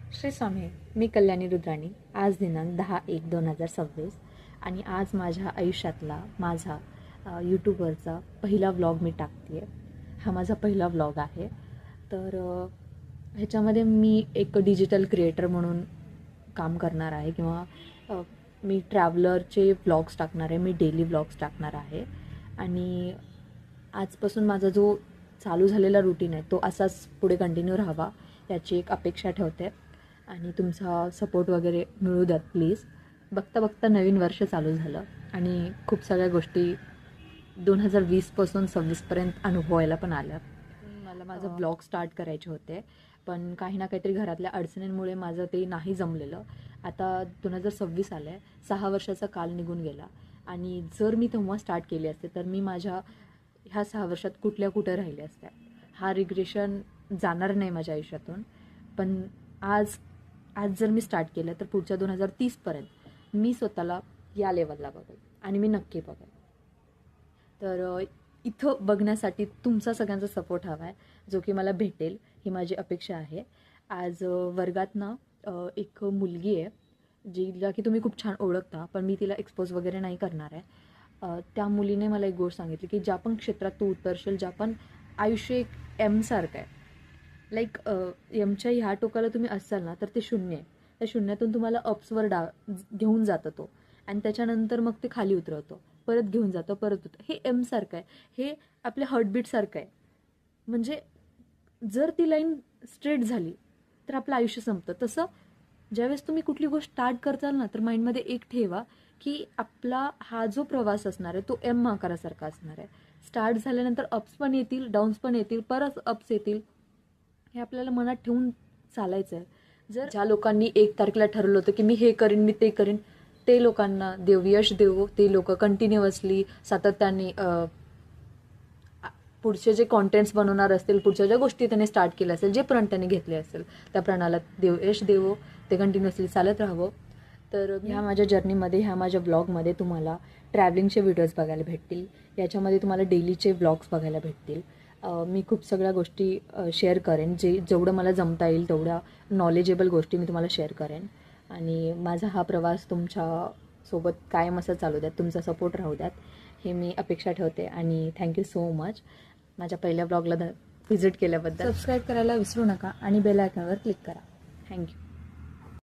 श्री स्वामी, मी कल्याणी रुद्राणी. आज दिनांक 10/1/2026 आणि आज माझ्या आयुष्यातला माझा यूट्यूबवरचा पहिला व्लॉग मी टाकते आहे. हा माझा पहिला व्लॉग आहे. तर ह्याच्यामध्ये मी एक डिजिटल क्रिएटर म्हणून काम करणार आहे किंवा मी ट्रॅव्हलरचे व्लॉग्स टाकणार आहे. मी डेली व्लॉग्स टाकणार आहे आणि आजपासून माझा जो चालू झालेला रूटीन आहे तो असाच पुढे कंटिन्यू राहावा याची एक अपेक्षा ठेवते आणि तुमचा सपोर्ट वगैरे मिळू द्यात प्लीज. बघता बघता नवीन वर्ष चालू झालं आणि खूप सगळ्या गोष्टी 2020पासून 26पर्यंत अनुभवायला पण आल्या. मला माझं ब्लॉग स्टार्ट करायचे होते, पण काही ना काहीतरी घरातल्या अडचणींमुळे माझं ते नाही जमलेलं. आता 2026 आलं आहे, 6 वर्षाचा काल निघून गेला आणि जर मी तेव्हा स्टार्ट केले असते तर मी माझ्या ह्या 6 वर्षात कुठे राहिले असत्या. हा रिग्रेशन जाणार नाही माझ्या आयुष्यातून. पण आज जर मी स्टार्ट केलं तर पुढच्या 2030पर्यंत मी स्वतःला या लेवलला बघेल आणि मी नक्की बघेल. तर इथं बघण्यासाठी तुमचा सगळ्यांचा सपोर्ट हवा आहे, जो की मला भेटेल ही माझी अपेक्षा आहे. आज वर्गात ना एक मुलगी आहे जिला की तुम्ही खूप छान ओळखता, पण मी तिला एक्सपोज वगैरे नाही करणार आहे. त्या मुलीने मला एक गोष्ट सांगितली की ज्या पण क्षेत्रात तू उतरशील, ज्या पण आयुष्य एक एमसारखं आहे. लाईक एमच्या ह्या टोकाला तुम्ही असाल ना तर ते शून्य आहे. त्या शून्यातून तुम्हाला अप्सवर घेऊन जातं तो आणि त्याच्यानंतर मग ते खाली उतरवतो, परत घेऊन जातं, परत होतं. हे एमसारखं आहे, हे आपल्या हार्टबीटसारखं आहे. म्हणजे जर ती लाईन स्ट्रेट झाली तर आपलं आयुष्य संपतं. तसं ज्यावेळेस तुम्ही कुठली गोष्ट स्टार्ट करताल ना तर माइंडमध्ये एक ठेवा की आपला हा जो प्रवास असणार आहे तो एम आकारासारखा असणार आहे. स्टार्ट झाल्यानंतर अप्स पण येतील, डाऊन्स पण येतील, परत अप्स येतील. हे आपल्याला मनात ठेवून चालायचं आहे. जर ज्या लोकांनी 1 तारखेला ठरवलं होतं की मी हे करीन, मी ते करीन, ते लोकांना देव यश देवो. ते लोक कंटिन्युअसली सातत्याने पुढचे जे कॉन्टेंट्स बनवणार असतील, पुढच्या ज्या गोष्टी त्यांनी स्टार्ट केल्या असेल, जे प्रण त्यांनी घेतले असेल त्या प्रणाला देव यश देवो. ते कंटिन्युअसली चालत राहावं. तर ह्या माझ्या जर्नीमध्ये, ह्या माझ्या ब्लॉगमध्ये तुम्हाला ट्रॅव्हलिंगचे व्हिडिओज बघायला भेटतील. याच्यामध्ये तुम्हाला डेलीचे ब्लॉग्स बघायला भेटतील. मी खूप सगळ्या गोष्टी शेअर करेन, जेवढं मला जमता येईल तेवढ्या नॉलेजेबल गोष्टी मी तुम्हाला शेअर करेन. आणि माझा हा प्रवास तुमच्यासोबत कायम असा चालू द्यात, तुमचा सपोर्ट राहू द्यात, हे मी अपेक्षा ठेवते. आणि थँक्यू सो मच माझ्या पहिल्या ब्लॉगला व्हिजिट केल्याबद्दल. सबस्क्राईब करायला विसरू नका आणि बेल आयकॉनवर क्लिक करा. थँक्यू.